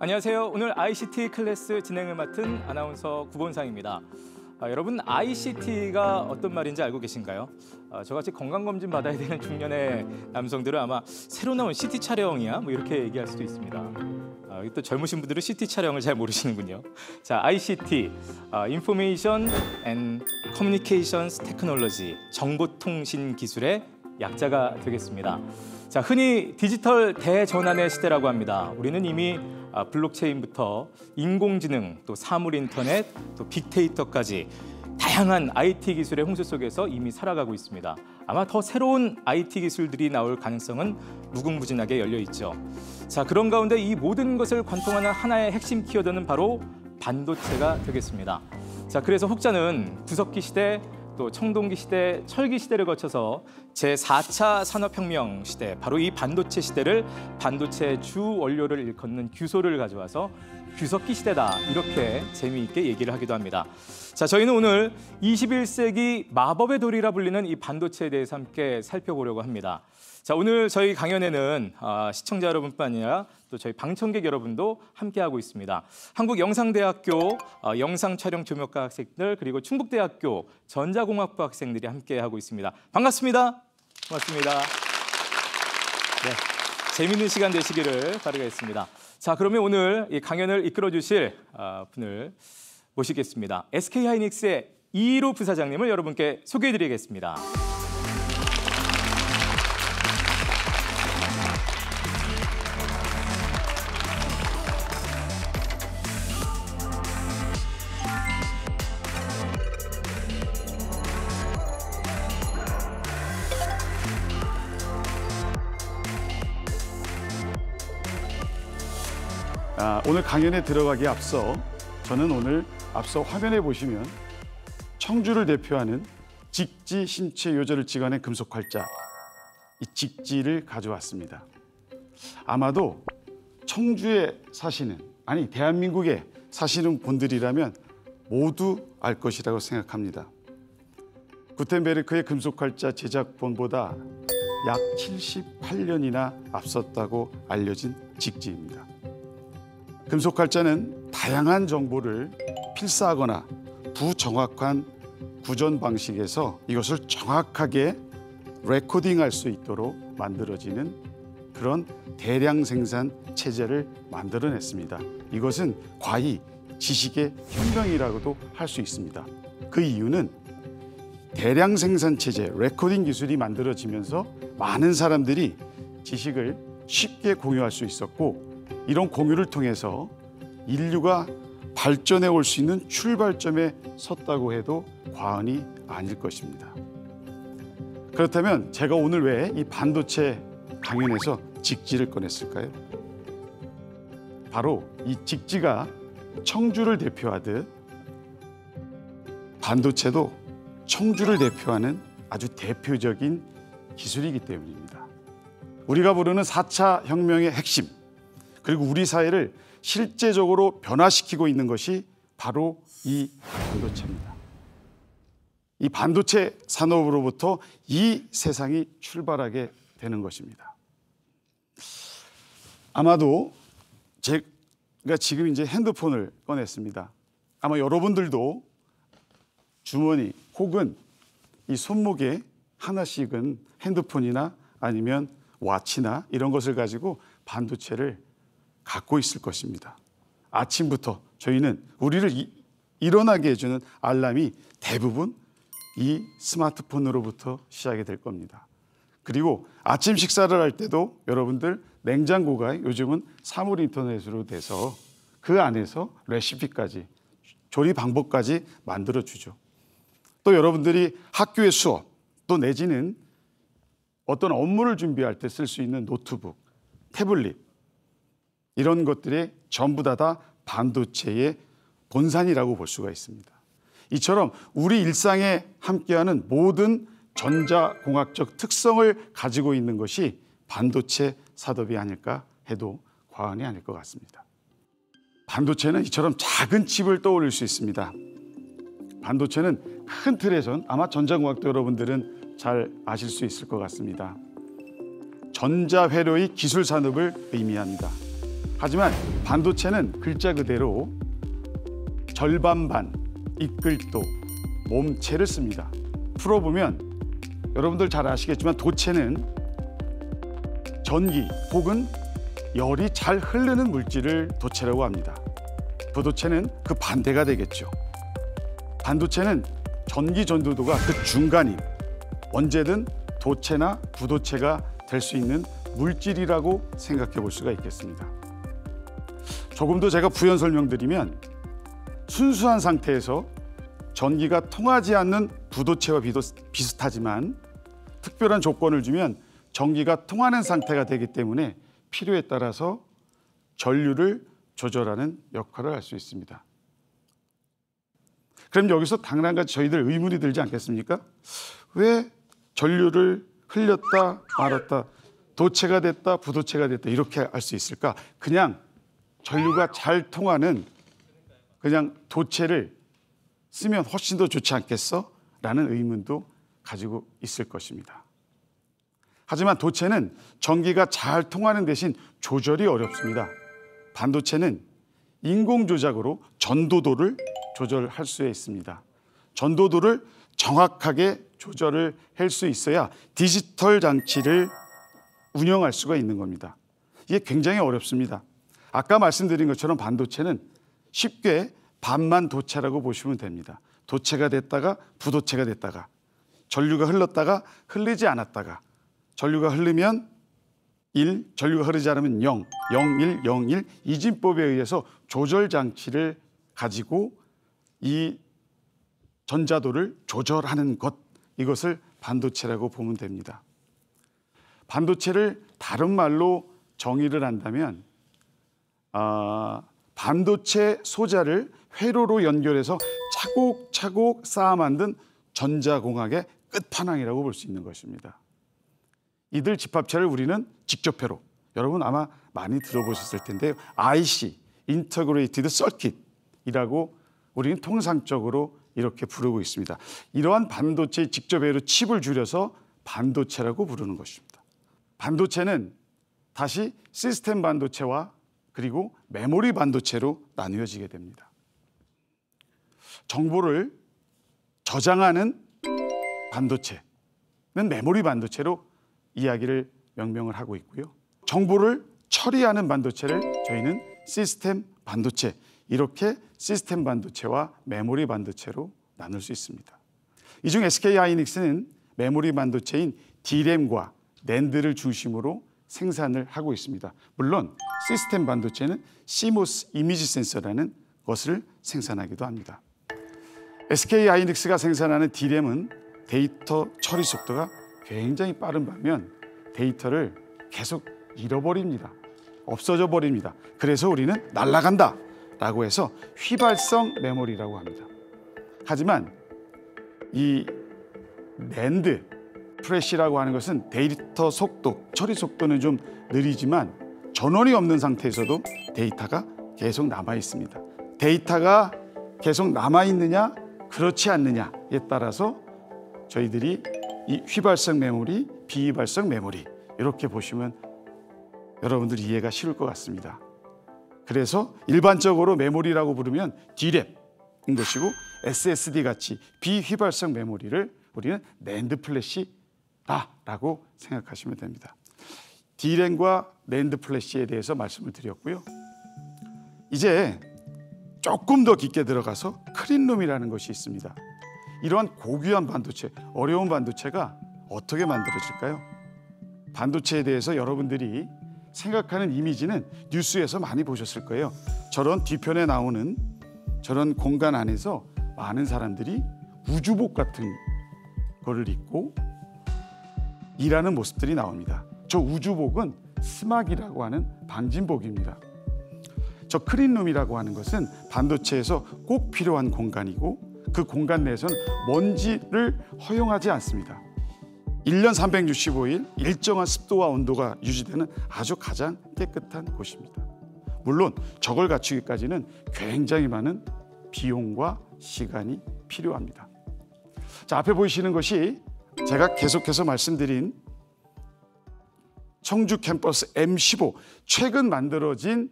안녕하세요. 오늘 ICT 클래스 진행을 맡은 아나운서 구본상입니다. 여러분, ICT가 어떤 말인지 알고 계신가요? 저같이 건강검진 받아야 되는 중년의 남성들은 아마 새로 나온 CT 촬영이야? 뭐 이렇게 얘기할 수도 있습니다. 또 젊으신 분들은 CT 촬영을 잘 모르시는군요. 자, ICT, Information and Communications Technology, 정보통신 기술의 약자가 되겠습니다. 자, 흔히 디지털 대전환의 시대라고 합니다. 우리는 이미 블록체인부터 인공지능, 또 사물 인터넷, 또 빅데이터까지 다양한 IT 기술의 홍수 속에서 이미 살아가고 있습니다. 아마 더 새로운 IT 기술들이 나올 가능성은 무궁무진하게 열려 있죠. 자, 그런 가운데 이 모든 것을 관통하는 하나의 핵심 키워드는 바로 반도체가 되겠습니다. 자, 그래서 혹자는 구석기 시대, 또 청동기 시대, 철기 시대를 거쳐서 제4차 산업혁명 시대, 바로 이 반도체 시대를 반도체 주 원료를 일컫는 규소를 가져와서 규석기 시대다, 이렇게 재미있게 얘기를 하기도 합니다. 자, 저희는 오늘 21세기 마법의 돌이라 불리는 이 반도체에 대해서 함께 살펴보려고 합니다. 자, 오늘 저희 강연에는 시청자 여러분뿐 아니라 또 저희 방청객 여러분도 함께하고 있습니다. 한국영상대학교 영상촬영조명과 학생들, 그리고 충북대학교 전자공학부 학생들이 함께하고 있습니다. 반갑습니다. 고맙습니다. 네, 재미있는 시간 되시기를 바라겠습니다. 자, 그러면 오늘 이 강연을 이끌어 주실 분을 모시겠습니다. SK하이닉스의 이일호 부사장님을 여러분께 소개해드리겠습니다. 오늘 강연에 들어가기에 앞서 저는 오늘 앞서 화면에 보시면 청주를 대표하는 직지 신체 요절을 찍어낸 금속 활자, 이 직지를 가져왔습니다. 아마도 청주에 사시는, 아니 대한민국에 사시는 분들이라면 모두 알 것이라고 생각합니다. 구텐베르크의 금속 활자 제작본보다 약 78년이나 앞섰다고 알려진 직지입니다. 금속 활자는 다양한 정보를 필사하거나 부정확한 구전 방식에서 이것을 정확하게 레코딩할 수 있도록 만들어지는 그런 대량 생산 체제를 만들어냈습니다. 이것은 과히 지식의 혁명이라고도 할 수 있습니다. 그 이유는 대량 생산 체제, 레코딩 기술이 만들어지면서 많은 사람들이 지식을 쉽게 공유할 수 있었고, 이런 공유를 통해서 인류가 발전해 올 수 있는 출발점에 섰다고 해도 과언이 아닐 것입니다. 그렇다면 제가 오늘 왜 이 반도체 강연에서 직지를 꺼냈을까요? 바로 이 직지가 청주를 대표하듯 반도체도 청주를 대표하는 아주 대표적인 기술이기 때문입니다. 우리가 부르는 4차 혁명의 핵심, 그리고 우리 사회를 실제적으로 변화시키고 있는 것이 바로 이 반도체입니다. 이 반도체 산업으로부터 이 세상이 출발하게 되는 것입니다. 아마도 제가 지금 이제 핸드폰을 꺼냈습니다. 아마 여러분들도 주머니 혹은 이 손목에 하나씩은 핸드폰이나 아니면 와치나 이런 것을 가지고 반도체를 갖고 있을 것입니다. 아침부터 저희는 우리를 일어나게 해주는 알람이 대부분 이 스마트폰으로부터 시작이 될 겁니다. 그리고 아침 식사를 할 때도 여러분들 냉장고가 요즘은 사물 인터넷으로 돼서 그 안에서 레시피까지, 조리 방법까지 만들어주죠. 또 여러분들이 학교의 수업, 또 내지는 어떤 업무를 준비할 때 쓸 수 있는 노트북, 태블릿, 이런 것들이 전부 다 반도체의 본산이라고 볼 수가 있습니다. 이처럼 우리 일상에 함께하는 모든 전자공학적 특성을 가지고 있는 것이 반도체 산업이 아닐까 해도 과언이 아닐 것 같습니다. 반도체는 이처럼 작은 칩을 떠올릴 수 있습니다. 반도체는 큰 틀에선 아마 전자공학도 여러분들은 잘 아실 수 있을 것 같습니다. 전자회로의 기술 산업을 의미합니다. 하지만 반도체는 글자 그대로 절반반, 이끌도, 몸체를 씁니다. 풀어보면 여러분들 잘 아시겠지만 도체는 전기 혹은 열이 잘 흐르는 물질을 도체라고 합니다. 부도체는 그 반대가 되겠죠. 반도체는 전기 전도도가 그 중간인 언제든 도체나 부도체가 될 수 있는 물질이라고 생각해 볼 수가 있겠습니다. 조금 더 제가 부연 설명드리면 순수한 상태에서 전기가 통하지 않는 부도체와 비슷하지만 특별한 조건을 주면 전기가 통하는 상태가 되기 때문에 필요에 따라서 전류를 조절하는 역할을 할 수 있습니다. 그럼 여기서 당연한같이 저희들 의문이 들지 않겠습니까? 왜 전류를 흘렸다 말았다, 도체가 됐다 부도체가 됐다 이렇게 할 수 있을까? 그냥 전류가 잘 통하는 그냥 도체를 쓰면 훨씬 더 좋지 않겠어? 라는 의문도 가지고 있을 것입니다. 하지만 도체는 전기가 잘 통하는 대신 조절이 어렵습니다. 반도체는 인공 조작으로 전도도를 조절할 수 있습니다. 전도도를 정확하게 조절을 할 수 있어야 디지털 장치를 운영할 수가 있는 겁니다. 이게 굉장히 어렵습니다. 아까 말씀드린 것처럼 반도체는 쉽게 반만 도체라고 보시면 됩니다. 도체가 됐다가 부도체가 됐다가 전류가 흘렀다가 흘리지 않았다가 전류가 흐르면 1, 전류가 흐르지 않으면 0, 0, 1, 0, 1 이진법에 의해서 조절 장치를 가지고 이 전자도를 조절하는 것, 이것을 반도체라고 보면 됩니다. 반도체를 다른 말로 정의를 한다면 반도체 소자를 회로로 연결해서 차곡차곡 쌓아 만든 전자공학의 끝판왕이라고 볼 수 있는 것입니다. 이들 집합체를 우리는 직접회로, 여러분 아마 많이 들어보셨을 텐데요. IC, Integrated Circuit이라고 우리는 통상적으로 이렇게 부르고 있습니다. 이러한 반도체의 직접회로 칩을 줄여서 반도체라고 부르는 것입니다. 반도체는 다시 시스템 반도체와 그리고 메모리 반도체로 나뉘어지게 됩니다. 정보를 저장하는 반도체는 메모리 반도체로 이야기를 명명을 하고 있고요. 정보를 처리하는 반도체를 저희는 시스템 반도체, 이렇게 시스템 반도체와 메모리 반도체로 나눌 수 있습니다. 이 중 SK 하이닉스는 메모리 반도체인 D램과 낸드를 중심으로 생산을 하고 있습니다. 물론 시스템 반도체는 CMOS 이미지 센서라는 것을 생산하기도 합니다. SK 하이닉스가 생산하는 D램은 데이터 처리 속도가 굉장히 빠른 반면 데이터를 계속 잃어버립니다. 없어져 버립니다. 그래서 우리는 날아간다 라고 해서 휘발성 메모리라고 합니다. 하지만 이 낸드 프레시라고 하는 것은 데이터 속도, 처리 속도는 좀 느리지만 전원이 없는 상태에서도 데이터가 계속 남아 있습니다. 데이터가 계속 남아 있느냐 그렇지 않느냐에 따라서 저희들이 이 휘발성 메모리, 비휘발성 메모리 이렇게 보시면 여러분들이 이해가 쉬울 것 같습니다. 그래서 일반적으로 메모리라고 부르면 D램인 것이고 SSD 같이 비휘발성 메모리를 우리는 낸드 플래시라고 생각하시면 됩니다. D램과 낸드 플래시에 대해서 말씀을 드렸고요. 이제 조금 더 깊게 들어가서 클린룸이라는 것이 있습니다. 이러한 고귀한 반도체, 어려운 반도체가 어떻게 만들어질까요? 반도체에 대해서 여러분들이 생각하는 이미지는 뉴스에서 많이 보셨을 거예요. 저런 뒤편에 나오는 저런 공간 안에서 많은 사람들이 우주복 같은 거를 입고 일하는 모습들이 나옵니다. 저 우주복은 스막이라고 하는 방진복입니다. 저 클린룸이라고 하는 것은 반도체에서 꼭 필요한 공간이고 그 공간 내에서는 먼지를 허용하지 않습니다. 1년 365일 일정한 습도와 온도가 유지되는 아주 가장 깨끗한 곳입니다. 물론 저걸 갖추기까지는 굉장히 많은 비용과 시간이 필요합니다. 자, 앞에 보이시는 것이 제가 계속해서 말씀드린 청주 캠퍼스 M15 최근 만들어진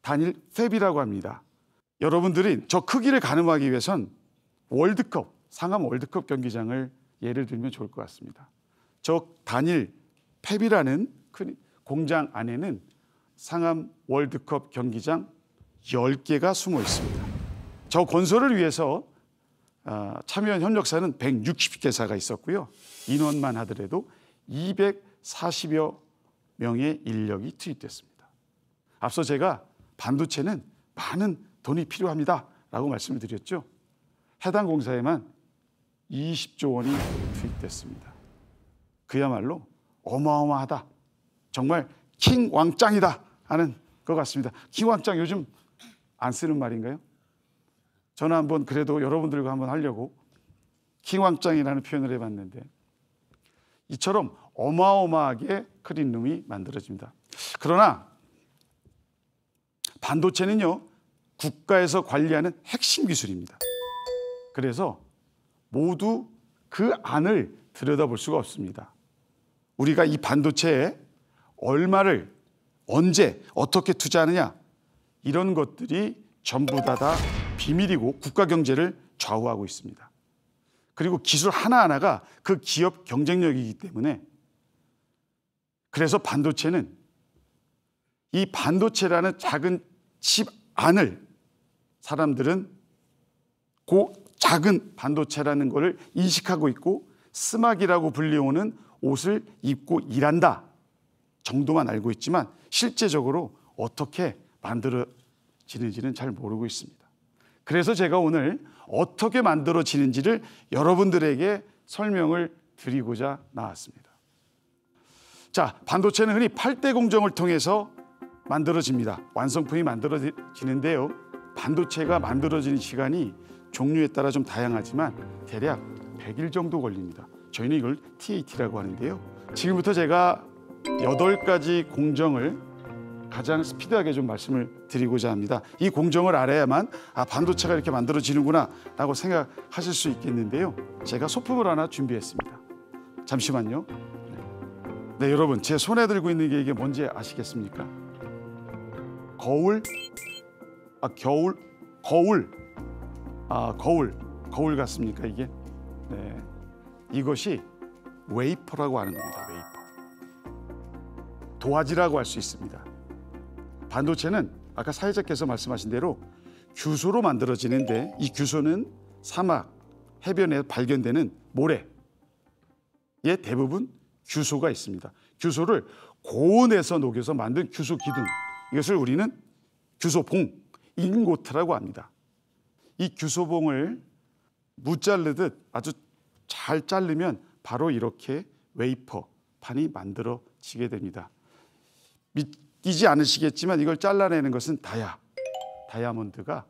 단일 팹이라고 합니다. 여러분들이 저 크기를 가늠하기 위해선 월드컵, 상암 월드컵 경기장을 예를 들면 좋을 것 같습니다. 저 단일 팹이라는 큰 공장 안에는 상암 월드컵 경기장 10개가 숨어 있습니다. 저 건설을 위해서 참여한 협력사는 160개사가 있었고요. 인원만 하더라도 240여 명의 인력이 투입됐습니다. 앞서 제가 반도체는 많은 돈이 필요합니다라고 말씀을 드렸죠. 해당 공사에만 20조 원이 투입됐습니다. 그야말로 어마어마하다. 정말 킹 왕짱이다 하는 것 같습니다. 킹 왕짱 요즘 안 쓰는 말인가요? 저는 한번 그래도 여러분들과 한번 하려고 킹 왕짱이라는 표현을 해봤는데 이처럼 어마어마하게 클린룸이 만들어집니다. 그러나 반도체는요, 국가에서 관리하는 핵심 기술입니다. 그래서 모두 그 안을 들여다볼 수가 없습니다. 우리가 이 반도체에 얼마를 언제 어떻게 투자하느냐 이런 것들이 전부 다 비밀이고 국가 경제를 좌우하고 있습니다. 그리고 기술 하나하나가 그 기업 경쟁력이기 때문에 그래서 반도체는 이 반도체라는 작은 칩 안을 사람들은 그 작은 반도체라는 것을 인식하고 있고 스마기라고 불리우는 옷을 입고 일한다 정도만 알고 있지만 실제적으로 어떻게 만들어지는지는 잘 모르고 있습니다. 그래서 제가 오늘 어떻게 만들어지는지를 여러분들에게 설명을 드리고자 나왔습니다. 자, 반도체는 흔히 8대 공정을 통해서 만들어집니다. 완성품이 만들어지는데요. 반도체가 만들어지는 시간이 종류에 따라 좀 다양하지만 대략 100일 정도 걸립니다. 저희는 이걸 TAT라고 하는데요. 지금부터 제가 8가지 공정을 가장 스피드하게 좀 말씀을 드리고자 합니다. 이 공정을 알아야만 반도체가 이렇게 만들어지는구나 라고 생각하실 수 있겠는데요. 제가 소품을 하나 준비했습니다. 잠시만요. 네, 여러분 제 손에 들고 있는 게 이게 뭔지 아시겠습니까? 거울 같습니까 이게? 네, 이것이 웨이퍼라고 하는 겁니다. 웨이퍼. 도화지라고 할 수 있습니다. 반도체는 아까 사회자께서 말씀하신 대로 규소로 만들어지는데 이 규소는 사막, 해변에 발견되는 모래에 대부분 규소가 있습니다. 규소를 고온에서 녹여서 만든 규소 기둥, 이것을 우리는 규소봉, 인고트라고 합니다. 이 규소봉을 무 자르듯 아주 잘 자르면 바로 이렇게 웨이퍼판이 만들어지게 됩니다. 믿기지 않으시겠지만 이걸 잘라내는 것은 다이아몬드가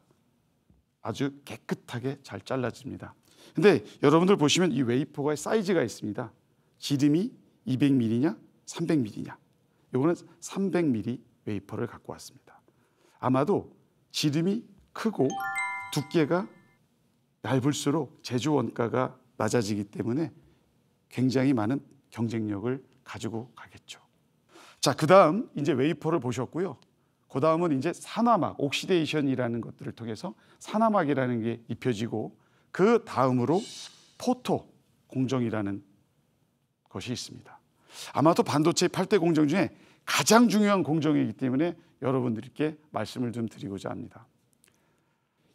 아주 깨끗하게 잘 잘라집니다. 근데 여러분들 보시면 이 웨이퍼가 사이즈가 있습니다. 지름이 200mm냐 300mm냐. 이거는 300mm 웨이퍼를 갖고 왔습니다. 아마도 지름이 크고 두께가 얇을수록 제조 원가가 낮아지기 때문에 굉장히 많은 경쟁력을 가지고 가겠죠. 자, 그다음 이제 웨이퍼를 보셨고요. 그다음은 이제 산화막, 옥시데이션이라는 것들을 통해서 산화막이라는 게 입혀지고 그 다음으로 포토 공정이라는 것이 있습니다. 아마도 반도체 8대 공정 중에 가장 중요한 공정이기 때문에 여러분들께 말씀을 좀 드리고자 합니다.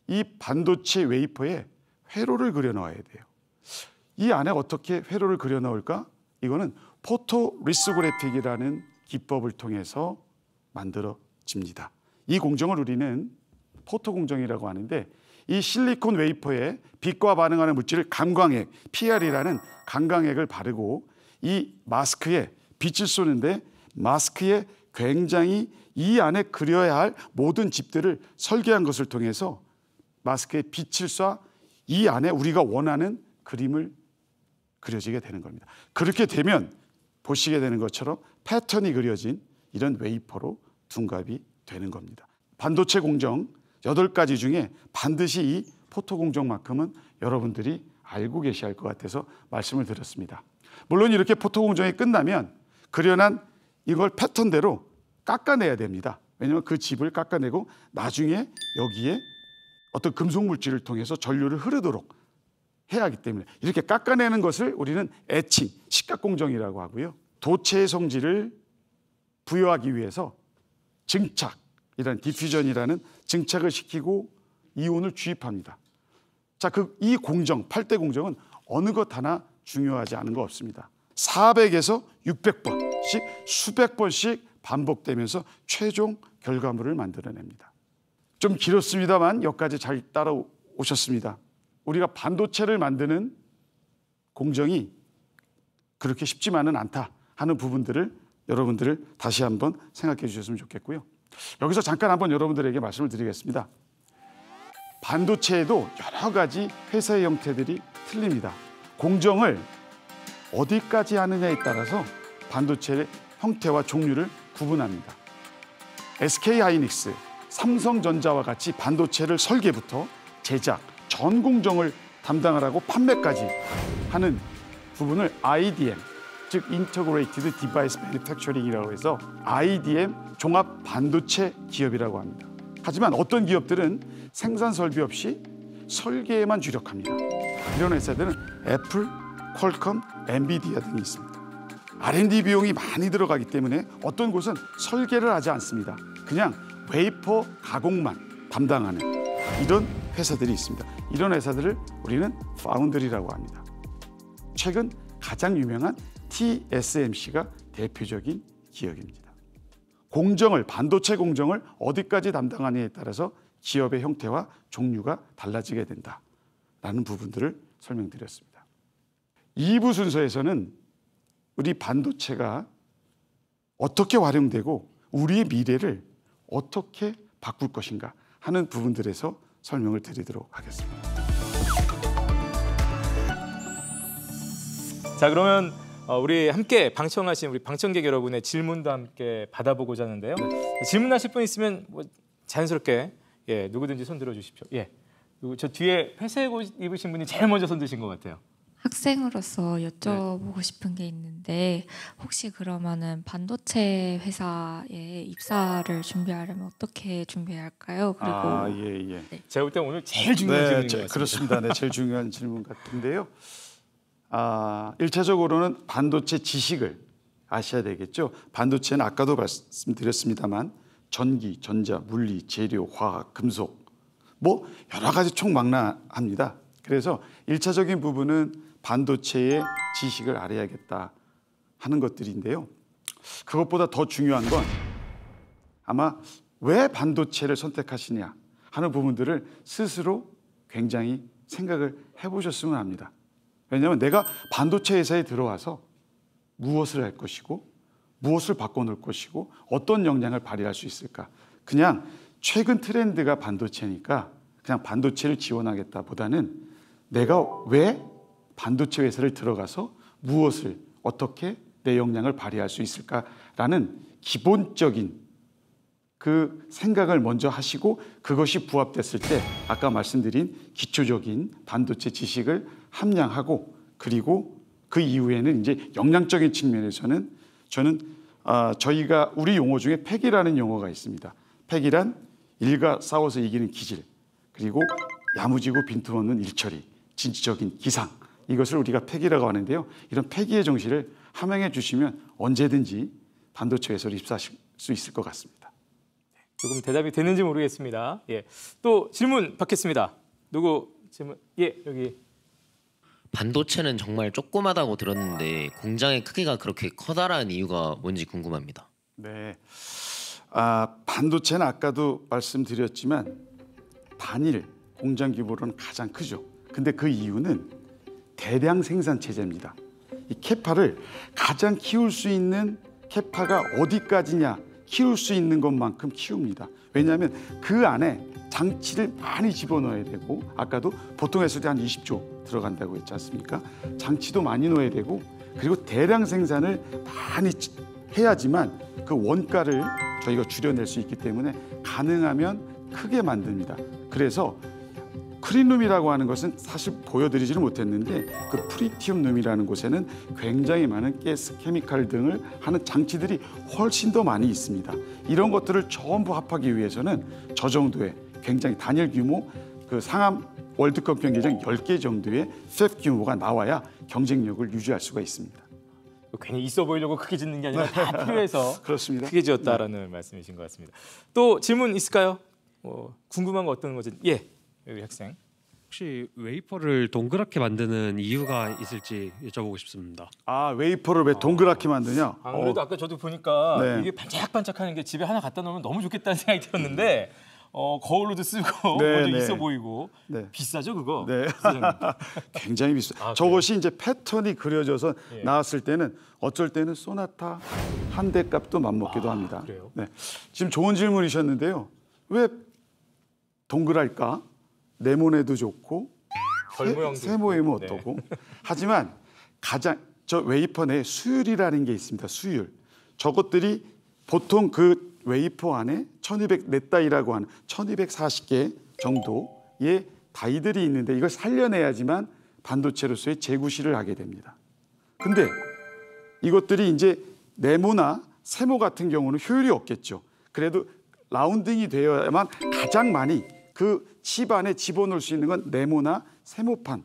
이 반도체 웨이퍼에 회로를 그려 넣어야 돼요. 이 안에 어떻게 회로를 그려 넣을까? 이거는 포토리스그래픽이라는 기법을 통해서 만들어집니다. 이 공정을 우리는 포토 공정이라고 하는데 이 실리콘 웨이퍼에 빛과 반응하는 물질을 감광액, PR이라는 감광액을 바르고 이 마스크에 빛을 쏘는데 마스크에 굉장히 이 안에 그려야 할 모든 집들을 설계한 것을 통해서 마스크에 빛을 쏴 이 안에 우리가 원하는 그림을 그려지게 되는 겁니다. 그렇게 되면 보시게 되는 것처럼 패턴이 그려진 이런 웨이퍼로 둔갑이 되는 겁니다. 반도체 공정 8가지 중에 반드시 이 포토 공정만큼은 여러분들이 알고 계셔야 할 것 같아서 말씀을 드렸습니다. 물론 이렇게 포토 공정이 끝나면 그려난 이걸 패턴대로 깎아내야 됩니다. 왜냐하면 그 짚을 깎아내고 나중에 여기에 어떤 금속 물질을 통해서 전류를 흐르도록 해야 하기 때문에 이렇게 깎아내는 것을 우리는 에칭, 식각공정이라고 하고요. 도체의 성질을 부여하기 위해서 증착이라는 디퓨전이라는 증착을 시키고 이온을 주입합니다. 자, 이 공정, 8대 공정은 어느 것 하나 중요하지 않은 거 없습니다. 400에서 600번씩 수백 번씩 반복되면서 최종 결과물을 만들어냅니다. 좀 길었습니다만 여기까지 잘 따라오셨습니다. 우리가 반도체를 만드는 공정이 그렇게 쉽지만은 않다 하는 부분들을 여러분들을 다시 한번 생각해 주셨으면 좋겠고요. 여기서 잠깐 한번 여러분들에게 말씀을 드리겠습니다. 반도체에도 여러 가지 회사의 형태들이 틀립니다. 공정을 어디까지 하느냐에 따라서 반도체의 형태와 종류를 구분합니다. SK하이닉스, 삼성전자와 같이 반도체를 설계부터 제작, 전 공정을 담당하라고 판매까지 하는 부분을 IDM, 즉 Integrated Device Manufacturing이라고 해서 IDM 종합 반도체 기업이라고 합니다. 하지만 어떤 기업들은 생산 설비 없이 설계에만 주력합니다. 이런 회사들은 애플, 퀄컴, 엔비디아 등이 있습니다. R&D 비용이 많이 들어가기 때문에 어떤 곳은 설계를 하지 않습니다. 그냥 웨이퍼 가공만 담당하는 이런 회사들이 있습니다. 이런 회사들을 우리는 파운드리라고 합니다. 최근 가장 유명한 TSMC가 대표적인 기업입니다. 반도체 공정을 어디까지 담당하느냐에 따라서 기업의 형태와 종류가 달라지게 된다라는 부분들을 설명드렸습니다. 2부 순서에서는 우리 반도체가 어떻게 활용되고 우리의 미래를 어떻게 바꿀 것인가 하는 부분들에서 설명을 드리도록 하겠습니다. 자, 그러면 우리 함께 방청하신 우리 방청객 여러분의 질문도 함께 받아보고자 하는데요. 질문하실 분 있으면 뭐 자연스럽게 누구든지 손 들어주십시오. 저 뒤에 회색 옷 입으신 분이 제일 먼저 손 드신 것 같아요. 학생으로서 여쭤보고 싶은 게 있는데 혹시 그러면은 반도체 회사에 입사를 준비하려면 어떻게 준비해야 할까요? 그리고 예. 네. 제가 볼 때 오늘 제일 중요한 질문인 것 같습니다. 그렇습니다. 네, 제일 중요한 질문 같은데요. 1차적으로는 반도체 지식을 아셔야 되겠죠. 반도체는 아까도 말씀드렸습니다만 전기, 전자, 물리, 재료, 화학, 금속 뭐 여러 가지 총망라합니다. 그래서 1차적인 부분은 반도체의 지식을 알아야겠다 하는 것들인데요. 그것보다 더 중요한 건 아마 왜 반도체를 선택하시냐 하는 부분들을 스스로 굉장히 생각을 해보셨으면 합니다. 왜냐하면 내가 반도체 회사에 들어와서 무엇을 할 것이고 무엇을 바꿔놓을 것이고 어떤 역량을 발휘할 수 있을까. 그냥 최근 트렌드가 반도체니까 그냥 반도체를 지원하겠다 보다는 내가 왜 반도체 회사를 들어가서 무엇을 어떻게 내 역량을 발휘할 수 있을까라는 기본적인 그 생각을 먼저 하시고 그것이 부합됐을 때 아까 말씀드린 기초적인 반도체 지식을 함량하고 그리고 그 이후에는 이제 역량적인 측면에서는 저는 저희가 우리 용어 중에 팩이라는 용어가 있습니다. 팩이란 일과 싸워서 이기는 기질 그리고 야무지고 빈틈없는 일처리 진취적인 기상 이것을 우리가 팩이라고 하는데요. 이런 팩이의 정신을 함양해 주시면 언제든지 반도체 회사로 입사하실 수 있을 것 같습니다. 조금 대답이 되는지 모르겠습니다. 또 질문 받겠습니다. 누구 질문? 여기. 반도체는 정말 조그마다고 들었는데 공장의 크기가 그렇게 커다란 이유가 뭔지 궁금합니다. 네, 반도체는 아까도 말씀드렸지만 단일 공장 규모로는 가장 크죠. 근데 그 이유는 대량 생산 체제입니다. 이 캐파를 가장 키울 수 있는 캐파가 어디까지냐 키울 수 있는 것만큼 키웁니다. 왜냐하면 그 안에 장치를 많이 집어넣어야 되고 아까도 보통 했을 때 한 20조 들어간다고 했지 않습니까? 장치도 많이 넣어야 되고 그리고 대량 생산을 많이 해야지만 그 원가를 저희가 줄여낼 수 있기 때문에 가능하면 크게 만듭니다. 그래서 크린룸이라고 하는 것은 사실 보여드리지는 못했는데 그 프리티움룸이라는 곳에는 굉장히 많은 가스, 케미칼 등을 하는 장치들이 훨씬 더 많이 있습니다. 이런 것들을 전부 합하기 위해서는 저 정도의 굉장히 단일 규모 그 상암 월드컵 경기장 10개 정도의 팹 규모가 나와야 경쟁력을 유지할 수가 있습니다. 괜히 있어 보이려고 크게 짓는 게 아니라 다 필요해서 그렇습니다. 크게 지었다라는 말씀이신 것 같습니다. 또 질문 있을까요? 궁금한 거 어떤 거지? 예, 여기 학생. 혹시 웨이퍼를 동그랗게 만드는 이유가 있을지 여쭤보고 싶습니다. 아, 웨이퍼를 왜 동그랗게 만드냐? 아무래도 아까 저도 보니까 네. 이게 반짝반짝하는 게 집에 하나 갖다 놓으면 너무 좋겠다는 생각이 들었는데 거울로도 쓰고 네, 먼저 네. 있어 보이고 네. 비싸죠 그거? 네. 부사장님. 굉장히 비싸. 아, 저것이 이제 패턴이 그려져서 예. 나왔을 때는 어쩔 때는 소나타 한 대 값도 맞먹기도 합니다. 그래요? 네. 지금 좋은 질문이셨는데요. 왜 동그랄까? 네모네도 좋고 별 모양도 세모이면 있고. 어떠고. 하지만 가장 저 웨이퍼 내에 수율이라는 게 있습니다. 수율. 저것들이 보통 그 웨이퍼 안에 1200 넷다이라고 하는 1240개 정도의 다이들이 있는데 이걸 살려내야지만 반도체로서의 재구시를 하게 됩니다. 근데 이것들이 이제 네모나 세모 같은 경우는 효율이 없겠죠. 그래도 라운딩이 되어야만 가장 많이 그 칩 안에 집어넣을 수 있는 건 네모나 세모판,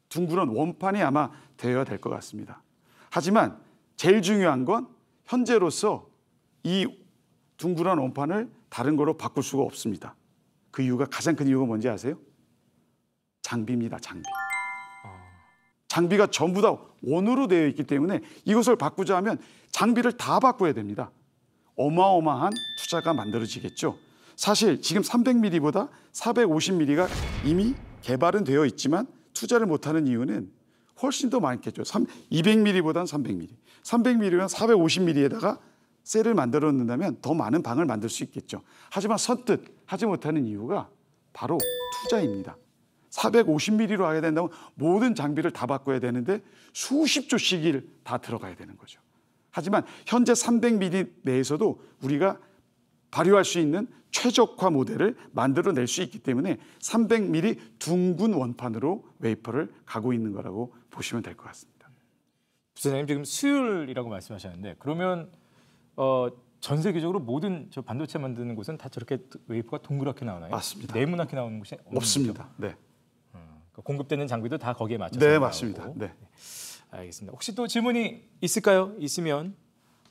둥그런 원판이 아마 되어야 될 것 같습니다. 하지만 제일 중요한 건 현재로서 이 둥그런 원판을 다른 거로 바꿀 수가 없습니다. 그 이유가 가장 큰 이유가 뭔지 아세요? 장비입니다. 장비. 장비가 전부 다 원으로 되어 있기 때문에 이것을 바꾸자 하면 장비를 다 바꿔야 됩니다. 어마어마한 투자가 만들어지겠죠. 사실 지금 300mm보다 450mm가 이미 개발은 되어 있지만 투자를 못하는 이유는 훨씬 더 많겠죠. 200mm보다는 300mm. 300mm면 450mm에다가 셀을 만들어 놓는다면 더 많은 방을 만들 수 있겠죠. 하지만 선뜻 하지 못하는 이유가 바로 투자입니다. 450mm로 하게 된다면 모든 장비를 다 바꿔야 되는데 수십 조씩을 다 들어가야 되는 거죠. 하지만 현재 300mm 내에서도 우리가 발휘할 수 있는 최적화 모델을 만들어낼 수 있기 때문에 300mm 둥근 원판으로 웨이퍼를 가고 있는 거라고 보시면 될 것 같습니다. 부사장님 지금 수율이라고 말씀하셨는데 그러면 전 세계적으로 모든 저 반도체 만드는 곳은 다 저렇게 웨이퍼가 동그랗게 나오나요? 맞습니다. 네모나게 나오는 곳이 없습니다. 네, 공급되는 장비도 다 거기에 맞춰서 네 나오고. 맞습니다. 네. 알겠습니다. 혹시 또 질문이 있을까요? 있으면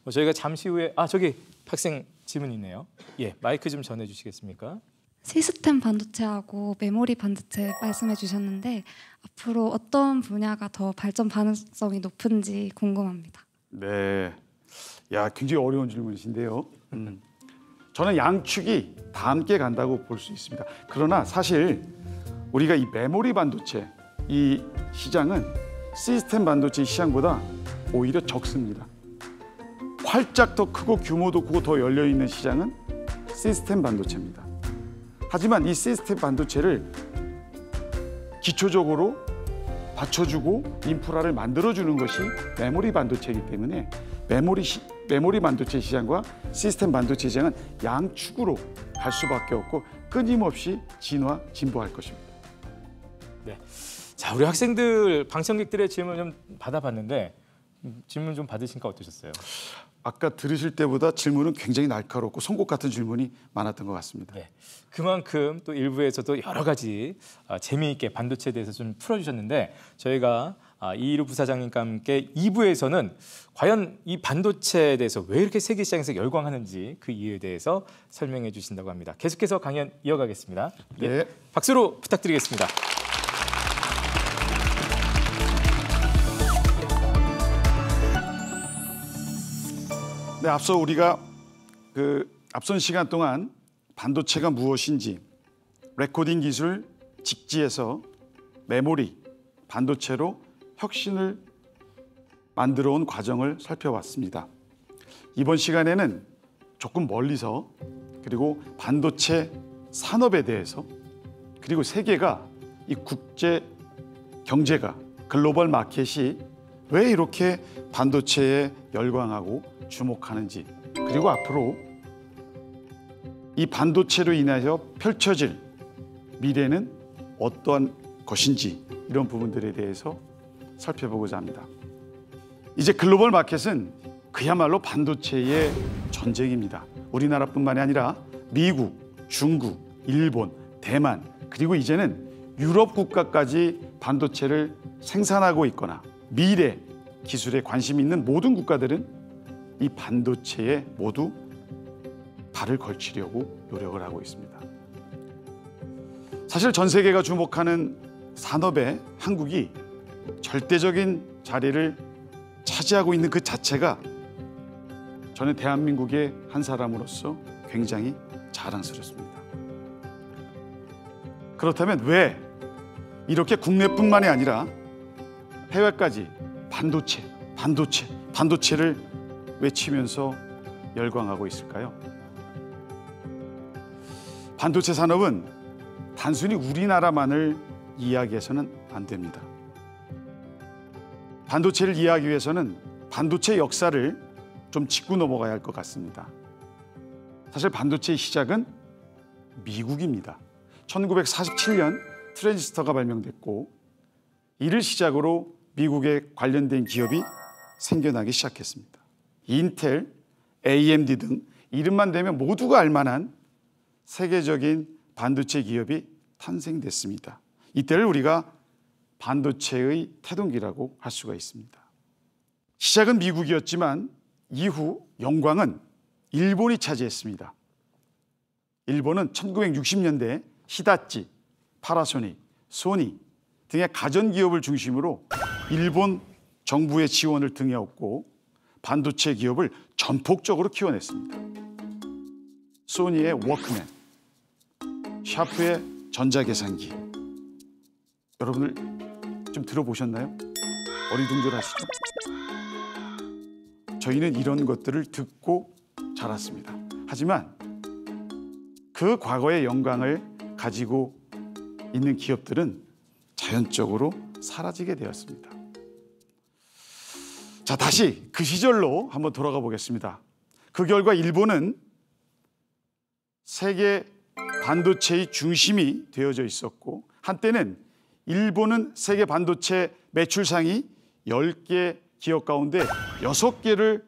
저희가 잠시 후에 저기 학생 질문 있네요. 예, 마이크 좀 전해 주시겠습니까? 시스템 반도체하고 메모리 반도체 말씀해 주셨는데 앞으로 어떤 분야가 더 발전 가능성이 높은지 궁금합니다. 네, 야 굉장히 어려운 질문이신데요. 저는 양축이 다 함께 간다고 볼 수 있습니다. 그러나 사실 우리가 이 메모리 반도체 이 시장은 시스템 반도체 시장보다 오히려 적습니다. 활짝 더 크고 규모도 크고 더 열려 있는 시장은 시스템 반도체입니다. 하지만 이 시스템 반도체를 기초적으로 받쳐주고 인프라를 만들어주는 것이 메모리 반도체이기 때문에 메모리 반도체 시장과 시스템 반도체 시장은 양축으로 갈 수밖에 없고 끊임없이 진보할 것입니다. 네. 자, 우리 학생들 방청객들의 질문 좀 받아봤는데 질문 좀 받으시니까 어떠셨어요? 아까 들으실 때보다 질문은 굉장히 날카롭고 송곳 같은 질문이 많았던 것 같습니다. 네. 그만큼 또 일부에서도 여러 가지 재미있게 반도체에 대해서 좀 풀어주셨는데 저희가 이일우 부사장님과 함께 2부에서는 과연 이 반도체에 대해서 왜 이렇게 세계 시장에서 열광하는지 그 이유에 대해서 설명해 주신다고 합니다. 계속해서 강연 이어가겠습니다. 네. 박수로 부탁드리겠습니다. 네, 앞서 우리가 앞선 시간 동안 반도체가 무엇인지 레코딩 기술 직지에서 메모리, 반도체로 혁신을 만들어 온 과정을 살펴봤습니다. 이번 시간에는 조금 멀리서 그리고 반도체 산업에 대해서 그리고 세계가 이 국제 경제가 글로벌 마켓이 왜 이렇게 반도체에 열광하고 주목하는지 그리고 앞으로 이 반도체로 인하여 펼쳐질 미래는 어떠한 것인지 이런 부분들에 대해서 살펴보고자 합니다. 이제 글로벌 마켓은 그야말로 반도체의 전쟁입니다. 우리나라뿐만이 아니라 미국, 중국, 일본, 대만, 그리고 이제는 유럽 국가까지 반도체를 생산하고 있거나 미래 기술에 관심이 있는 모든 국가들은 이 반도체에 모두 발을 걸치려고 노력을 하고 있습니다. 사실 전 세계가 주목하는 산업에 한국이 절대적인 자리를 차지하고 있는 그 자체가 저는 대한민국의 한 사람으로서 굉장히 자랑스럽습니다. 그렇다면 왜 이렇게 국내뿐만이 아니라 해외까지 반도체를 외치면서 열광하고 있을까요? 반도체 산업은 단순히 우리나라만을 이야기해서는 안 됩니다. 반도체를 이해하기 위해서는 반도체 역사를 좀 짚고 넘어가야 할 것 같습니다. 사실 반도체의 시작은 미국입니다. 1947년 트랜지스터가 발명됐고 이를 시작으로 미국에 관련된 기업이 생겨나기 시작했습니다. 인텔, AMD 등 이름만 대면 모두가 알만한 세계적인 반도체 기업이 탄생됐습니다. 이때를 우리가 반도체의 태동기라고 할 수가 있습니다. 시작은 미국이었지만 이후 영광은 일본이 차지했습니다. 일본은 1960년대 히다치, 파나소닉, 소니 등의 가전기업을 중심으로 일본 정부의 지원을 등에 업고 반도체 기업을 전폭적으로 키워냈습니다. 소니의 워크맨, 샤프의 전자계산기, 여러분들 좀 들어보셨나요? 어리둥절하시죠? 저희는 이런 것들을 듣고 자랐습니다. 하지만 그 과거의 영광을 가지고 있는 기업들은 자연적으로 사라지게 되었습니다. 자, 다시 그 시절로 한번 돌아가 보겠습니다. 그 결과 일본은 세계 반도체의 중심이 되어져 있었고 한때는 일본은 세계 반도체 매출 상위 10개 기업 가운데 6개를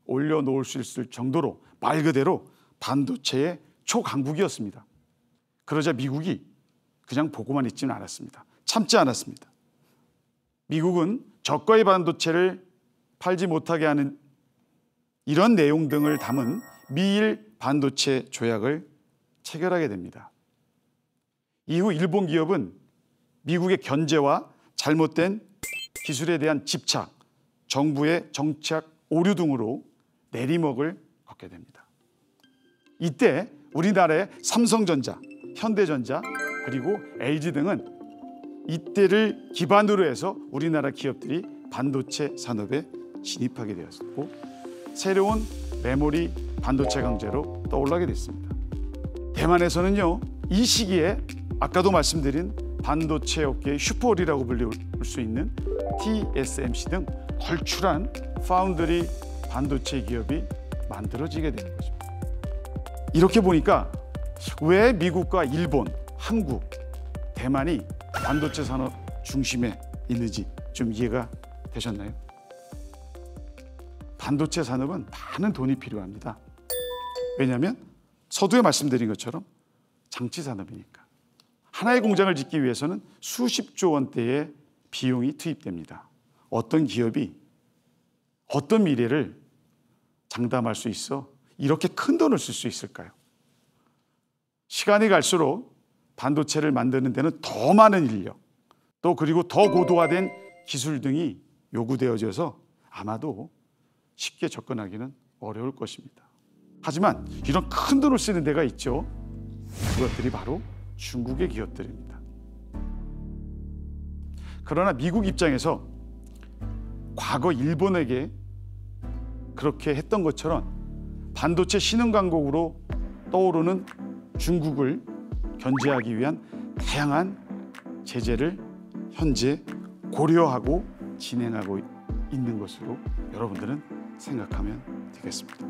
올려놓을 수 있을 정도로 말 그대로 반도체의 초강국이었습니다. 그러자 미국이 그냥 보고만 있지는 않았습니다. 참지 않았습니다. 미국은 저가의 반도체를 팔지 못하게 하는 이런 내용 등을 담은 미일 반도체 조약을 체결하게 됩니다. 이후 일본 기업은 미국의 견제와 잘못된 기술에 대한 집착, 정부의 정책 오류 등으로 내리먹을 걷게 됩니다. 이때 우리나라의 삼성전자, 현대전자, 그리고 LG 등은 이때를 기반으로 해서 우리나라 기업들이 반도체 산업에 진입하게 되었고 새로운 메모리 반도체 강제로 떠올라게 됐습니다. 대만에서는요, 이 시기에 아까도 말씀드린 반도체 업계의 슈퍼리라고 불릴 수 있는 TSMC 등 걸출한 파운드리 반도체 기업이 만들어지게 되는 것입니다. 이렇게 보니까 왜 미국과 일본, 한국, 대만이 반도체 산업 중심에 있는지 좀 이해가 되셨나요? 반도체 산업은 많은 돈이 필요합니다. 왜냐하면 서두에 말씀드린 것처럼 장치 산업이니까. 하나의 공장을 짓기 위해서는 수십조 원대의 비용이 투입됩니다. 어떤 기업이 어떤 미래를 장담할 수 있어 이렇게 큰 돈을 쓸 수 있을까요? 시간이 갈수록 반도체를 만드는 데는 더 많은 인력, 또 그리고 더 고도화된 기술 등이 요구되어져서 아마도 쉽게 접근하기는 어려울 것입니다. 하지만 이런 큰 돈을 쓰는 데가 있죠. 그것들이 바로 중국의 기업들입니다. 그러나 미국 입장에서 과거 일본에게 그렇게 했던 것처럼 반도체 신흥 강국으로 떠오르는 중국을 견제하기 위한 다양한 제재를 현재 고려하고 진행하고 있는 것으로 여러분들은 생각하면 되겠습니다.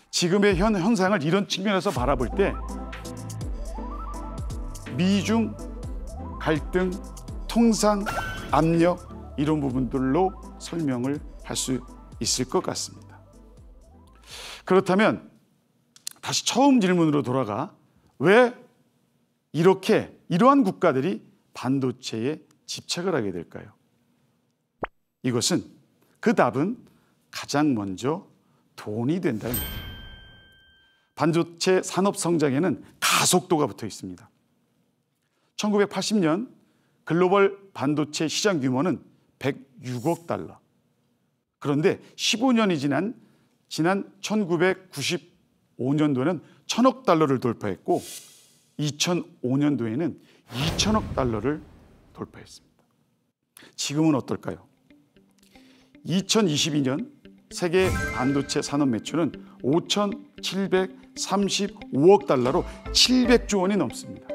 지금의 현상을 이런 측면에서 바라볼 때 미중 갈등, 통상, 압력 이런 부분들로 설명을 할 수 있을 것 같습니다. 그렇다면 다시 처음 질문으로 돌아가 왜 이러한 국가들이 반도체에 집착을 하게 될까요? 이것은 그 답은 가장 먼저 돈이 된다는 거죠. 반도체 산업 성장에는 가속도가 붙어 있습니다. 1980년 글로벌 반도체 시장 규모는 106억 달러. 그런데 15년이 지난 1995년도에는 1000억 달러를 돌파했고 2005년도에는 2000억 달러를 돌파했습니다. 지금은 어떨까요? 2022년 세계 반도체 산업 매출은 5,735억 달러로 700조 원이 넘습니다.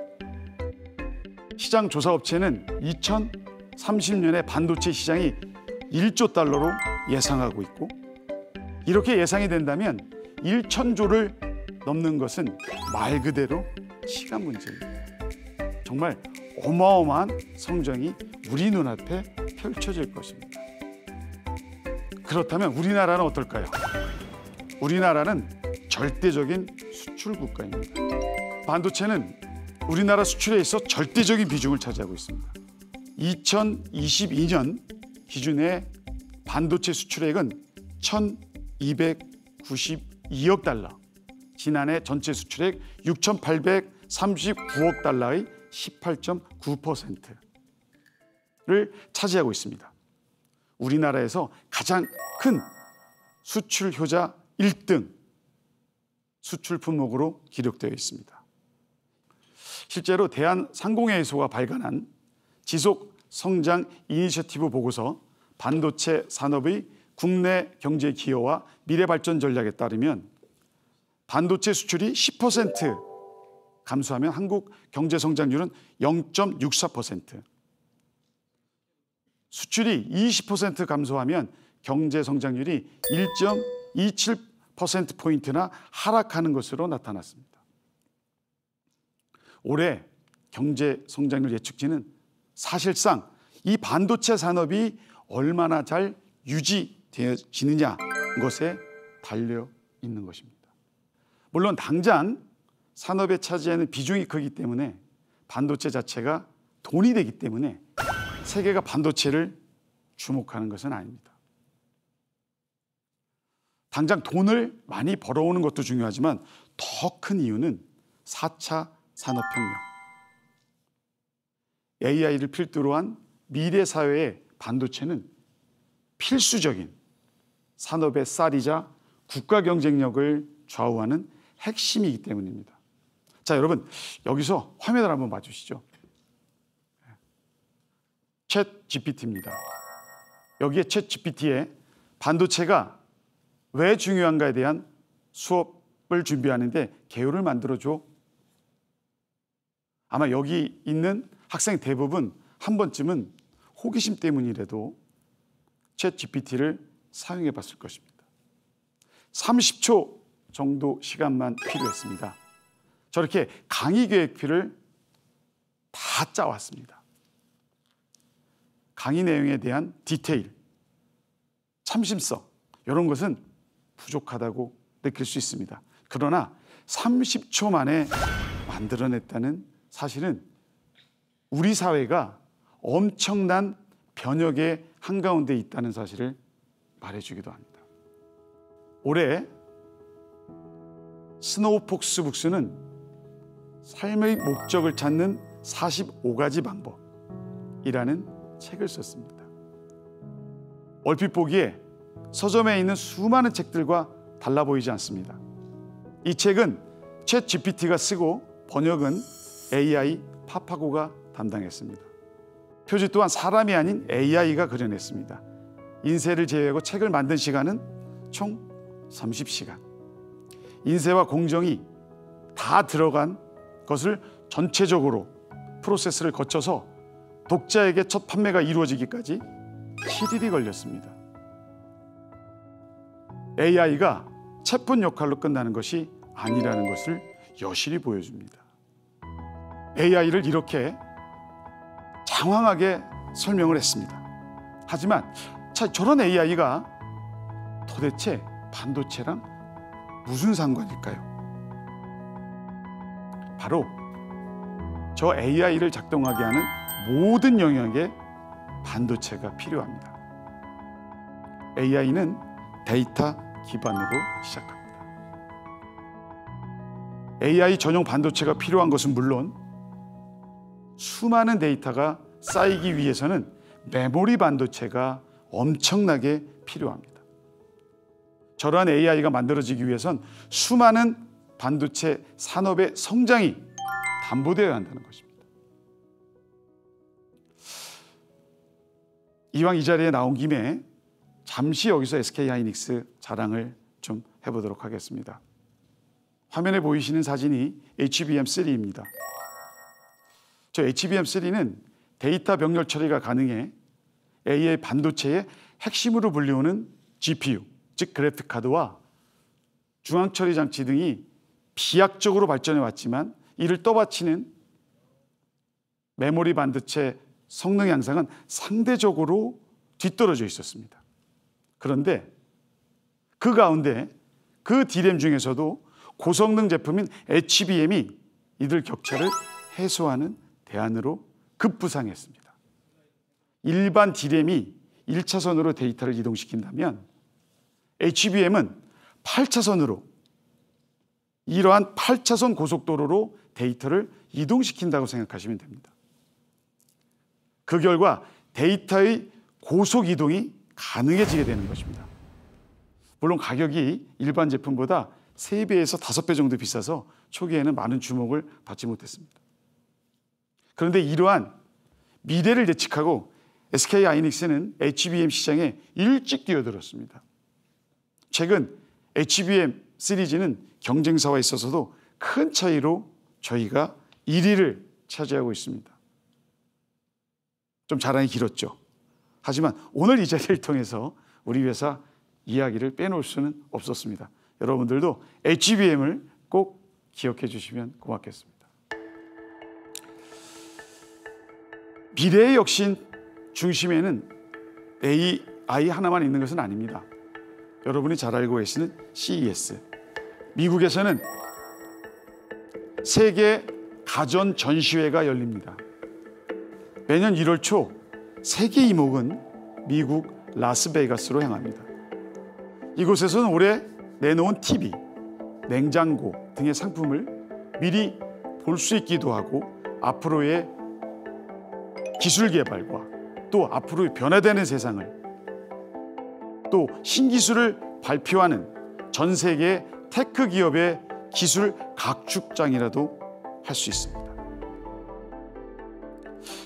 시장 조사 업체는 2030년에 반도체 시장이 1조 달러로 예상하고 있고 이렇게 예상이 된다면 1,000조를 넘는 것은 말 그대로 시간 문제입니다. 정말 어마어마한 성장이 우리 눈앞에 펼쳐질 것입니다. 그렇다면 우리나라는 어떨까요? 우리나라는 절대적인 수출 국가입니다. 반도체는 우리나라 수출에 있어 절대적인 비중을 차지하고 있습니다. 2022년 기준의 반도체 수출액은 1,292억 달러, 지난해 전체 수출액 6,839억 달러의 18.9%를 차지하고 있습니다. 우리나라에서 가장 큰 수출 효자 1등 수출 품목으로 기록되어 있습니다. 실제로 대한상공회의소가 발간한 지속 성장 이니셔티브 보고서 반도체 산업의 국내 경제 기여와 미래 발전 전략에 따르면 반도체 수출이 10% 감소하면 한국 경제 성장률은 0.64%, 수출이 20% 감소하면 경제 성장률이 1.27%포인트나 하락하는 것으로 나타났습니다. 올해 경제 성장률 예측치는 사실상 이 반도체 산업이 얼마나 잘 유지되어지느냐 것에 달려 있는 것입니다. 물론 당장 산업에 차지하는 비중이 크기 때문에 반도체 자체가 돈이 되기 때문에 세계가 반도체를 주목하는 것은 아닙니다. 당장 돈을 많이 벌어오는 것도 중요하지만 더 큰 이유는 4차 산업혁명, AI를 필두로 한 미래 사회의 반도체는 필수적인 산업의 쌀이자 국가 경쟁력을 좌우하는 핵심이기 때문입니다. 자, 여러분 여기서 화면을 한번 봐주시죠. 챗 GPT입니다. 여기에 챗 GPT에 반도체가 왜 중요한가에 대한 수업을 준비하는데 개요를 만들어줘. 아마 여기 있는 학생 대부분 한 번쯤은 호기심 때문이라도 챗 GPT를 사용해 봤을 것입니다. 30초 정도 시간만 필요했습니다. 저렇게 강의 계획표를 다 짜왔습니다. 강의 내용에 대한 디테일, 참신성 이런 것은 부족하다고 느낄 수 있습니다. 그러나 30초 만에 만들어냈다는 사실은 우리 사회가 엄청난 변혁의 한가운데 있다는 사실을 말해주기도 합니다. 올해 스노우폭스 북스는 삶의 목적을 찾는 45가지 방법이라는 책을 썼습니다. 얼핏 보기에 서점에 있는 수많은 책들과 달라 보이지 않습니다. 이 책은 챗 GPT가 쓰고 번역은 AI 파파고가 담당했습니다. 표지 또한 사람이 아닌 AI가 그려냈습니다. 인쇄를 제외하고 책을 만든 시간은 총 30시간. 인쇄와 공정이 다 들어간 것을 전체적으로 프로세스를 거쳐서 독자에게 첫 판매가 이루어지기까지 7일이 걸렸습니다. AI가 챗봇 역할로 끝나는 것이 아니라는 것을 여실히 보여줍니다. AI를 이렇게 장황하게 설명을 했습니다. 하지만 저런 AI가 도대체 반도체랑 무슨 상관일까요? 바로 저 AI를 작동하게 하는 모든 영역에 반도체가 필요합니다. AI는 데이터 기반으로 시작합니다. AI 전용 반도체가 필요한 것은 물론 수많은 데이터가 쌓이기 위해서는 메모리 반도체가 엄청나게 필요합니다. 저러한 AI가 만들어지기 위해선 수많은 반도체 산업의 성장이 담보되어야 한다는 것입니다. 이왕 이 자리에 나온 김에 잠시 여기서 SK하이닉스 자랑을 좀 해보도록 하겠습니다. 화면에 보이시는 사진이 HBM3입니다. 저 HBM3는 데이터 병렬 처리가 가능해 AI 반도체의 핵심으로 불리우는 GPU, 즉 그래픽 카드와 중앙 처리 장치 등이 비약적으로 발전해 왔지만 이를 떠받치는 메모리 반도체 성능 향상은 상대적으로 뒤떨어져 있었습니다. 그런데 그 가운데 그 D램 중에서도 고성능 제품인 HBM이 이들 격차를 해소하는 대안으로 급부상했습니다. 일반 D램이 1차선으로 데이터를 이동시킨다면 HBM은 8차선으로 이러한 8차선 고속도로로 데이터를 이동시킨다고 생각하시면 됩니다. 그 결과 데이터의 고속 이동이 가능해지게 되는 것입니다. 물론 가격이 일반 제품보다 3배에서 5배 정도 비싸서 초기에는 많은 주목을 받지 못했습니다. 그런데 이러한 미래를 예측하고 SK하이닉스는 HBM 시장에 일찍 뛰어들었습니다. 최근 HBM 시리즈는 경쟁사와 있어서도 큰 차이로 저희가 1위를 차지하고 있습니다. 좀 자랑이 길었죠. 하지만 오늘 이 자리를 통해서 우리 회사 이야기를 빼놓을 수는 없었습니다. 여러분들도 HBM을 꼭 기억해 주시면 고맙겠습니다. 미래의 혁신 중심에는 AI 하나만 있는 것은 아닙니다. 여러분이 잘 알고 계시는 CES. 미국에서는 세계 가전 전시회가 열립니다. 매년 1월 초 세계 이목은 미국 라스베가스로 향합니다. 이곳에서는 올해 내놓은 TV, 냉장고 등의 상품을 미리 볼 수 있기도 하고 앞으로의 기술 개발과 또 앞으로 변화되는 세상을 또 신기술을 발표하는 전 세계 테크 기업의 기술 각축장이라도 할 수 있습니다.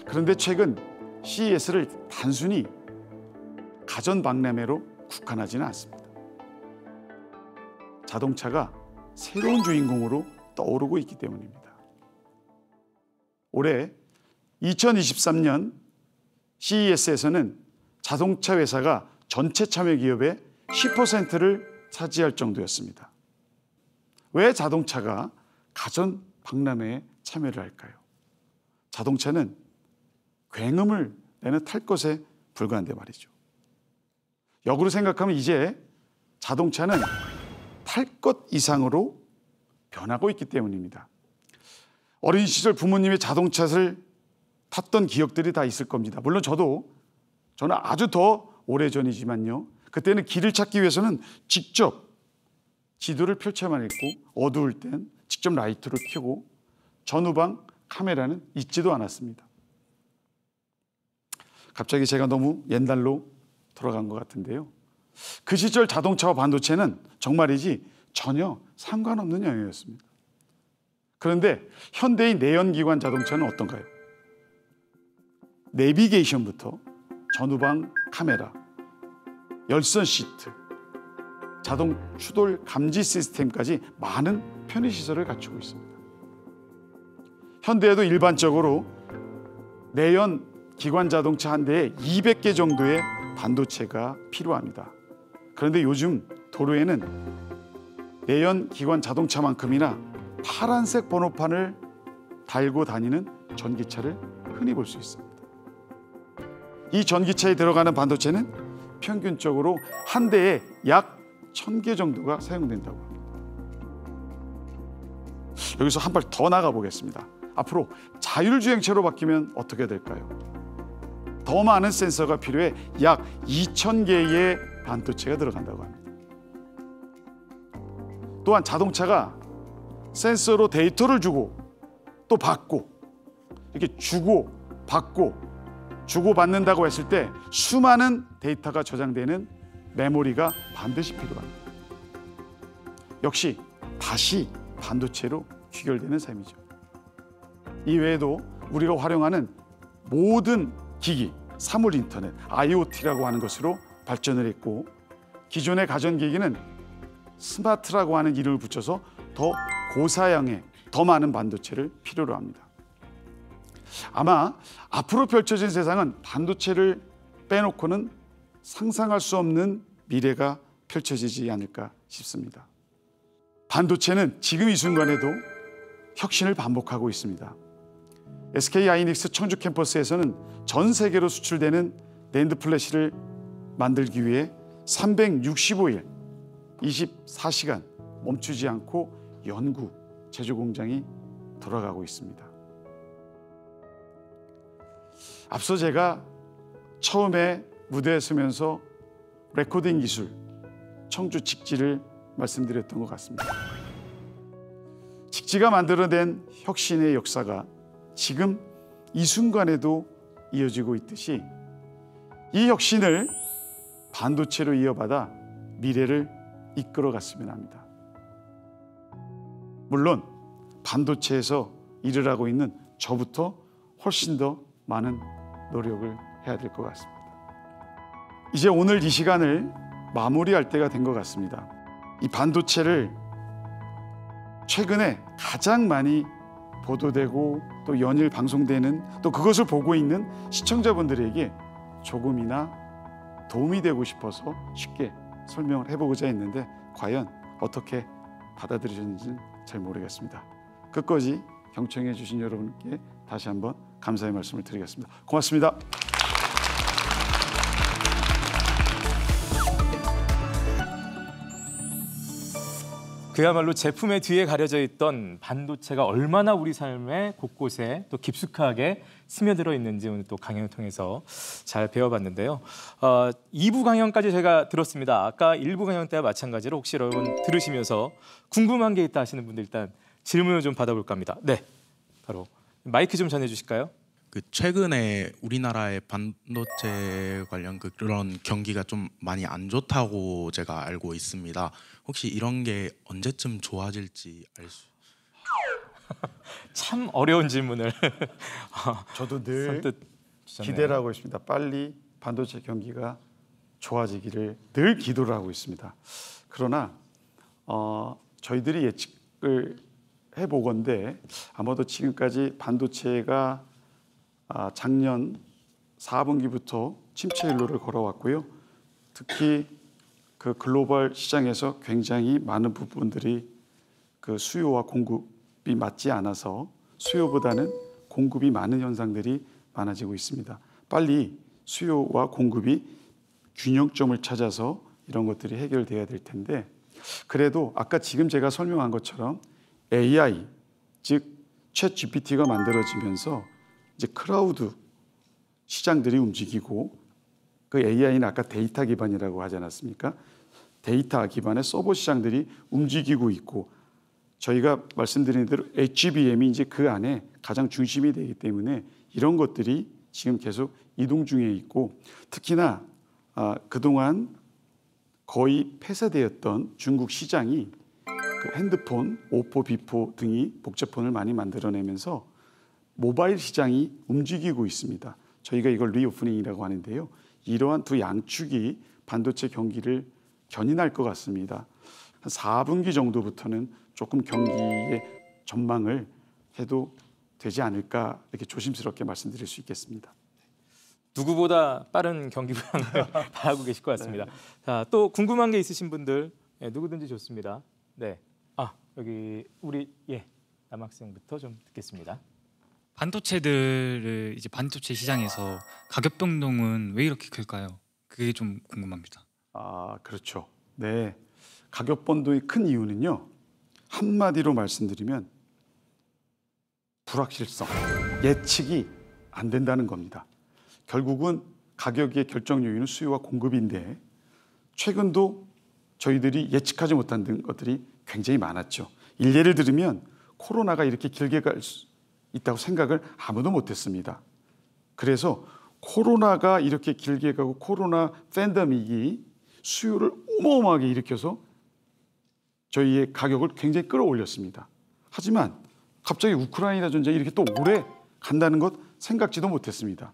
그런데 최근 CES를 단순히 가전 박람회로 국한하지는 않습니다. 자동차가 새로운 주인공으로 떠오르고 있기 때문입니다. 올해 2023년 CES에서는 자동차 회사가 전체 참여 기업의 10%를 차지할 정도였습니다. 왜 자동차가 가전 박람회에 참여를 할까요? 자동차는 굉음을 내는 탈 것에 불과한데 말이죠. 역으로 생각하면 이제 자동차는 탈 것 이상으로 변하고 있기 때문입니다. 어린 시절 부모님의 자동차를 탔던 기억들이 다 있을 겁니다. 물론 저는 아주 더 오래전이지만요. 그때는 길을 찾기 위해서는 직접 지도를 펼쳐만 했고 어두울 땐 직접 라이트를 켜고 전후방 카메라는 있지도 않았습니다. 갑자기 제가 너무 옛날로 돌아간 것 같은데요. 그 시절 자동차와 반도체는 정말이지 전혀 상관없는 영역이었습니다. 그런데 현대의 내연기관 자동차는 어떤가요? 내비게이션부터 전후방 카메라, 열선 시트, 자동 추돌 감지 시스템까지 많은 편의시설을 갖추고 있습니다. 현대에도 일반적으로 내연 기관 자동차 한 대에 200개 정도의 반도체가 필요합니다. 그런데 요즘 도로에는 내연 기관 자동차만큼이나 파란색 번호판을 달고 다니는 전기차를 흔히 볼 수 있습니다. 이 전기차에 들어가는 반도체는 평균적으로 한 대에 약 1000개 정도가 사용된다고 합니다. 여기서 한 발 더 나가 보겠습니다. 앞으로 자율주행차로 바뀌면 어떻게 될까요? 더 많은 센서가 필요해 약 2000개의 반도체가 들어간다고 합니다. 또한 자동차가 센서로 데이터를 주고 또 받고 이렇게 주고 받고 주고받는다고 했을 때 수많은 데이터가 저장되는 메모리가 반드시 필요합니다. 역시 다시 반도체로 귀결되는 셈이죠. 이 외에도 우리가 활용하는 모든 기기, 사물 인터넷, IoT라고 하는 것으로 발전을 했고 기존의 가전기기는 스마트라고 하는 이름을 붙여서 더 고사양의 더 많은 반도체를 필요로 합니다. 아마 앞으로 펼쳐진 세상은 반도체를 빼놓고는 상상할 수 없는 미래가 펼쳐지지 않을까 싶습니다. 반도체는 지금 이 순간에도 혁신을 반복하고 있습니다. SK 하이닉스 청주 캠퍼스에서는 전 세계로 수출되는 낸드 플래시를 만들기 위해 365일 24시간 멈추지 않고 연구, 제조 공장이 돌아가고 있습니다. 앞서 제가 처음에 무대에 서면서 레코딩 기술, 청주 직지를 말씀드렸던 것 같습니다. 직지가 만들어낸 혁신의 역사가 지금 이 순간에도 이어지고 있듯이 이 혁신을 반도체로 이어받아 미래를 이끌어갔으면 합니다. 물론 반도체에서 일을 하고 있는 저부터 훨씬 더 많은 노력을 해야 될 것 같습니다. 이제 오늘 이 시간을 마무리할 때가 된 것 같습니다. 이 반도체를 최근에 가장 많이 보도되고 또 연일 방송되는 또 그것을 보고 있는 시청자분들에게 조금이나 도움이 되고 싶어서 쉽게 설명을 해보고자 했는데 과연 어떻게 받아들이셨는지는 잘 모르겠습니다. 끝까지 경청해 주신 여러분께 다시 한번 감사의 말씀을 드리겠습니다. 고맙습니다. 그야말로 제품의 뒤에 가려져 있던 반도체가 얼마나 우리 삶의 곳곳에 또 깊숙하게 스며들어 있는지 오늘 또 강연을 통해서 잘 배워봤는데요. 2부 강연까지 제가 들었습니다. 아까 1부 강연 때와 마찬가지로 혹시 여러분 들으시면서 궁금한 게 있다 하시는 분들 일단 질문을 좀 받아볼까 합니다. 네, 바로 마이크 좀 전해주실까요? 최근에 우리나라의 반도체 관련 그런 경기가 좀 많이 안 좋다고 제가 알고 있습니다. 혹시 이런 게 언제쯤 좋아질지 알 수? 참 어려운 질문을 저도 늘 기대를 하고 있습니다. 빨리 반도체 경기가 좋아지기를 늘 기도를 하고 있습니다. 그러나 저희들이 예측을 해보건대 아마도 지금까지 반도체가 작년 4분기부터 침체 일로를 걸어왔고요. 특히 그 글로벌 시장에서 굉장히 많은 부분들이 그 수요와 공급이 맞지 않아서 수요보다는 공급이 많은 현상들이 많아지고 있습니다. 빨리 수요와 공급이 균형점을 찾아서 이런 것들이 해결돼야 될 텐데 그래도 아까 지금 제가 설명한 것처럼 AI, 즉 챗 GPT가 만들어지면서 이제 클라우드 시장들이 움직이고 그 AI는 아까 데이터 기반이라고 하지 않았습니까? 데이터 기반의 서버 시장들이 움직이고 있고 저희가 말씀드린 대로 HBM이 이제 그 안에 가장 중심이 되기 때문에 이런 것들이 지금 계속 이동 중에 있고 특히나 그동안 거의 폐쇄되었던 중국 시장이 그 핸드폰, 오포, 비포 등이 복제폰을 많이 만들어내면서 모바일 시장이 움직이고 있습니다. 저희가 이걸 리오프닝이라고 하는데요. 이러한 두 양축이 반도체 경기를 견인할 것 같습니다. 한 4분기 정도부터는 조금 경기의 전망을 해도 되지 않을까 이렇게 조심스럽게 말씀드릴 수 있겠습니다. 누구보다 빠른 경기 부양을 바라고 계실 것 같습니다. 자, 또 궁금한 게 있으신 분들 누구든지 좋습니다. 네, 여기 우리 남학생부터 좀 듣겠습니다. 반도체들을 이제 반도체 시장에서 가격 변동은 왜 이렇게 클까요? 그게 좀 궁금합니다. 아, 그렇죠. 네, 가격 변동이 큰 이유는요. 한마디로 말씀드리면 불확실성, 예측이 안 된다는 겁니다. 결국은 가격의 결정 요인은 수요와 공급인데 최근도 저희들이 예측하지 못한 것들이 굉장히 많았죠. 일례를 들으면 코로나가 이렇게 길게 갈 수 있다고 생각을 아무도 못했습니다. 그래서 코로나가 이렇게 길게 가고 코로나 팬데믹이 수요를 어마어마하게 일으켜서 저희의 가격을 굉장히 끌어올렸습니다. 하지만 갑자기 우크라이나 전쟁이 이렇게 또 오래 간다는 것 생각지도 못했습니다.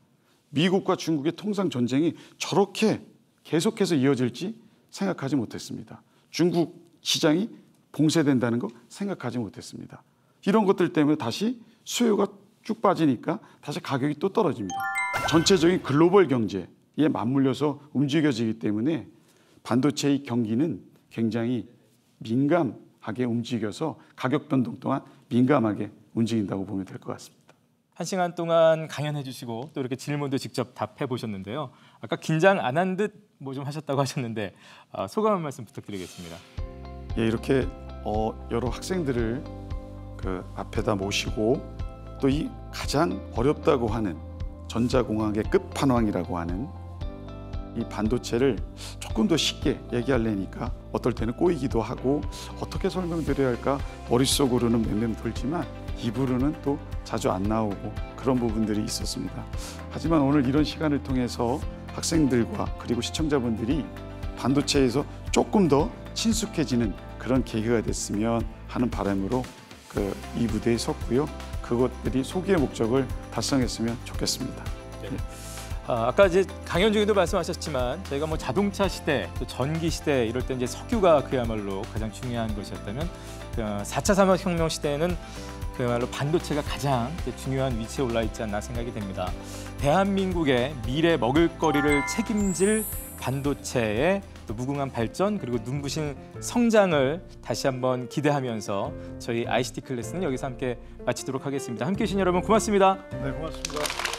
미국과 중국의 통상 전쟁이 저렇게 계속해서 이어질지 생각하지 못했습니다. 중국 시장이 봉쇄된다는 거 생각하지 못했습니다. 이런 것들 때문에 다시 수요가 쭉 빠지니까 다시 가격이 또 떨어집니다. 전체적인 글로벌 경제에 맞물려서 움직여지기 때문에 반도체의 경기는 굉장히 민감하게 움직여서 가격 변동 또한 민감하게 움직인다고 보면 될 것 같습니다. 1시간 동안 강연해 주시고 또 이렇게 질문도 직접 답해 보셨는데요. 아까 긴장 안 한 듯 뭐 좀 하셨다고 하셨는데 소감 한 말씀 부탁드리겠습니다. 예, 이렇게 여러 학생들을 그 앞에다 모시고 또 이 가장 어렵다고 하는 전자공학의 끝판왕이라고 하는 이 반도체를 조금 더 쉽게 얘기하려니까 어떨 때는 꼬이기도 하고 어떻게 설명드려야 할까 머릿속으로는 맴맴 돌지만 입으로는 또 자주 안 나오고 그런 부분들이 있었습니다. 하지만 오늘 이런 시간을 통해서 학생들과 그리고 시청자분들이 반도체에서 조금 더 친숙해지는 그런 계기가 됐으면 하는 바람으로 이 무대에 섰고요. 그것들이 소기의 목적을 달성했으면 좋겠습니다. 네. 아까 이제 강연 중에도 말씀하셨지만 저희가 뭐 자동차 시대, 또 전기 시대 이럴 때 이제 석유가 그야말로 가장 중요한 것이었다면 4차 산업혁명 시대에는 그야말로 반도체가 가장 중요한 위치에 올라 있지 않나 생각이 됩니다. 대한민국의 미래 먹을거리를 책임질 반도체의 또 무궁한 발전 그리고 눈부신 성장을 다시 한번 기대하면서 저희 ICT 클래스는 여기서 함께 마치도록 하겠습니다. 함께해 주신 여러분 고맙습니다. 네, 고맙습니다.